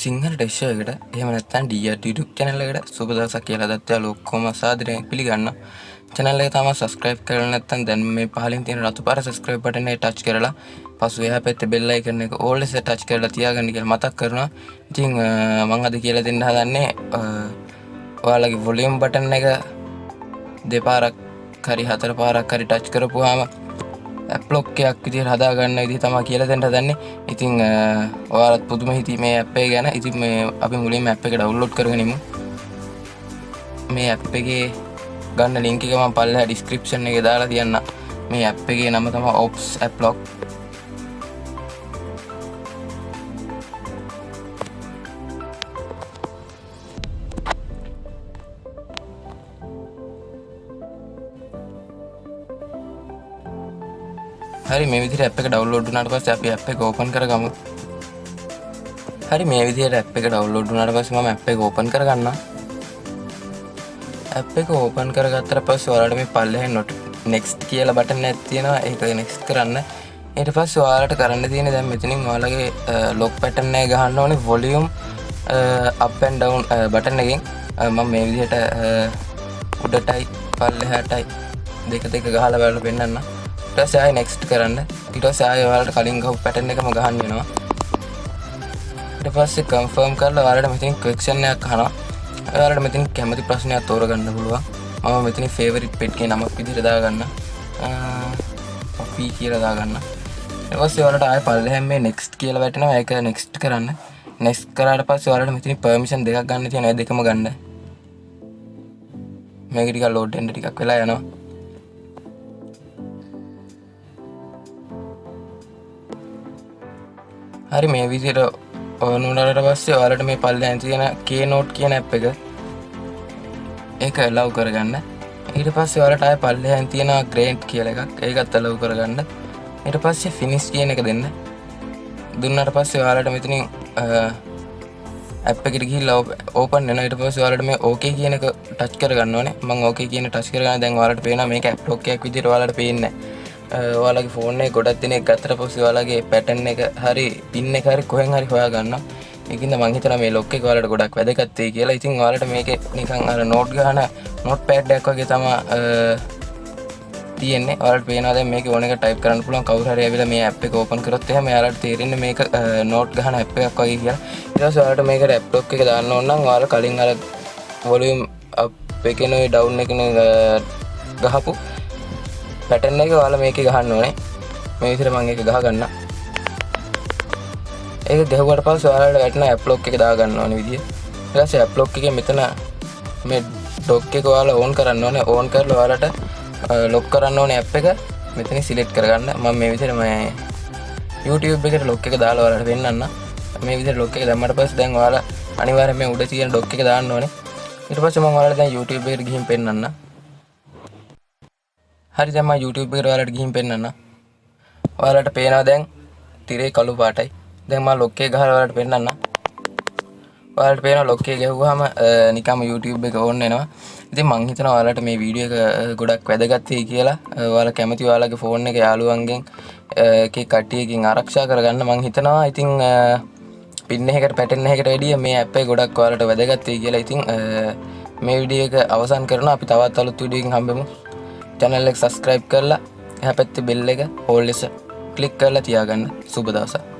සිංහල ටෙක්ෂෝ එකට එහෙම නැත්නම් DRT YouTube channel එකට සුබ දවසක් කියලා දත් යාළුවෝ ඔක්කොම සාදරයෙන් පිළිගන්නවා. channel එක තාම subscribe කරලා නැත්නම් දැන් මේ පහලින් තියෙන රතු පාර subscribe button එක touch කරලා පසු එහා පැත්තේ bell icon එක all එක touch කරලා තියාගන්න කියලා මතක් කරනවා. ඉතින් මම අද කියලා දෙන්න හදන්නේ ඔයාලගේ volume button එක දෙපාරක් හරි හතර පාරක් හරි touch කරපුවාම app lock එකක් විදිහට හදා ගන්න විදිහ තමයි කියලා දෙන්න හදන්නේ. ඉතින් ඔයාලත් පුදුම හිතී මේ app එක ගැන. ඉතින් මේ අපි මුලින්ම app එක download කරගෙන ඉමු. මේ app එකේ ගන්න link එක මම පල්ලෙහා description එකේ දාලා තියන්න. මේ app එකේ නම තමයි Ops app lock. හරි මේ විදිහට app එක download වුණාට පස්සේ අපි app එක open කරගමු. හරි මේ විදිහට app එක download වුණාට පස්සේ මම app එක open කරගන්නවා. app එක open කරගත්තට පස්සේ ඔයාලට මේ පල්ලෙහා next කියලා button එකක් තියෙනවා. ඒක next කරන්න. ඊට පස්සේ ඔයාලට කරන්න තියෙන්නේ දැන් මෙතනින් ඔයාලගේ lock pattern එක ගහන්න ඕනේ volume up and down button එකෙන්. මම මේ විදිහට උඩටයි පල්ලෙහාටයි දෙක ගහලා බලලා පෙන්නන්න. ඊට පස්සේ ආයෙ next කරන්න. ඊට පස්සේ ආයෙ ඔයාලට කලින් ගහපු pattern එකම ගහන්න වෙනවා. ඊට පස්සේ confirm කරලා ඔයාලට මෙතනින් question එකක් අහනවා. ඔයාලට මෙතනින් කැමති ප්‍රශ්නයක් තෝරගන්න පුළුවන්. මම මෙතනින් favorite pet කියන නමක් විදිහට දාගන්න. puppy කියලා දාගන්න. ඊට පස්සේ ඔයාලට ආයෙ පල්ලෙහෙන් මේ next කියලා වැටෙනවා. ඒක next කරන්න. next කරාට පස්සේ ඔයාලට මෙතනින් permission දෙකක් ගන්න තියෙනවා. ඒ දෙකම ගන්න. මේක ටිකක් load වෙන්න ටිකක් වෙලා යනවා. හරි මේ විදිහට on වුණාට පස්සේ ඔයාලට මේ පල්ලෙහාන් තියෙන Keynote කියන app එක ඒක allow කරගන්න. ඊට පස්සේ ඔයාලට ආයෙ පල්ලෙහාන් තියෙන grade කියලා එකක් ඒකත් allow කරගන්න. ඊට පස්සේ finish කියන එක දෙන්න. දුන්නාට පස්සේ ඔයාලට මෙතනින් app එකට ගිහිල්ලා open වෙනවා. ඊට පස්සේ ඔයාලට මේ okay කියන එක touch කරගන්න ඕනේ. මම okay කියන touch කරගන්න දැන් ඔයාලට පේනවා මේක app lock එකක් විදිහට ඔයාලට පේන්නේ නැහැ. ඔයාලගේ ෆෝන් එක ගොඩක් දිනක් ගත්තට පස්සේ ඔයාලගේ pattern එක හරි pin එක හරි කොහෙන් හරි හොයා ගන්නවා. ඒකින්ද මම හිතනවා මේ lock එක ඔයාලට ගොඩක් වැදගත් වෙයි කියලා. ඉතින් ඔයාලට මේකේ නිකන් අර note ගන්න notepad එකක් වගේ තමයි තියෙන්නේ. ඔයාලට පේනවා දැන් මේකේ ඕන එක type කරන්න පුළුවන්. කවුරු හරි ඇවිල්ලා මේ app එක open කරොත් එහෙම එයාලට තේරෙන්නේ මේක note ගන්න app එකක් වගේ කියලා. ඊට පස්සේ ඔයාලට මේකට app lock එක දාන්න ඕන නම් ඔයාලා කලින් අර volume up එකේ නෝයි down එකේ ගහපු pattern එක ඔයාලා මේකේ ගහන්න ඕනේ. මේ විදිහට මම ඒක ගහ ගන්න. ඒක ගහුවට පස්සේ ඔයාලට වැටෙන app lock එක දා ගන්න ඕනේ විදිය. ඊට පස්සේ app lock එකේ මෙතන මේ dock එක ඔයාලා on කරන්න ඕනේ. on කරලා ඔයාලට lock කරන්න ඕනේ app එක මෙතනින් select කරගන්න. මම මේ විදිහට මේ YouTube එකට lock එක දාලා ඔයාලට පෙන්නන්න. මේ විදිහට lock එක දැම්මට පස්සේ දැන් ඔයාලා අනිවාර්යයෙන් මේ උඩ තියෙන dock එක දාන්න ඕනේ. ඊට පස්සේ මම ඔයාලට දැන් YouTube එකට ගිහින් පෙන්නන්න. හරි දැන් මම YouTube එකට ඔයාලට ගිහින් පෙන්නන්න. ඔයාලට පේනවා දැන් තිරේ කළු පාටයි. දැන් මම lock එක ගහලා ඔයාලට පෙන්නන්න. ඔයාලට පේනවා lock එක ගැහුවාම නිකම්ම YouTube එක on වෙනවා. ඉතින් මං හිතනවා ඔයාලට මේ වීඩියෝ එක ගොඩක් වැදගත් වෙයි කියලා. ඔයාලා කැමති ඔයාලගේ ෆෝන් එක යාළුවන්ගෙන් එකේ කට්ටියකින් ආරක්ෂා කරගන්න මං හිතනවා. ඉතින් pin එකකට pattern එකකට වැඩිය මේ app එක ගොඩක් ඔයාලට වැදගත් වෙයි කියලා. ඉතින් මේ වීඩියෝ එක අවසන් කරනවා. අපි තවත් අලුත් වීඩියෝ එකකින් හම්බෙමු. channel එක subscribe කරලා එහා පැත්තේ bell එක all එක click කරලා තියාගන්න. සුබ දවසක්.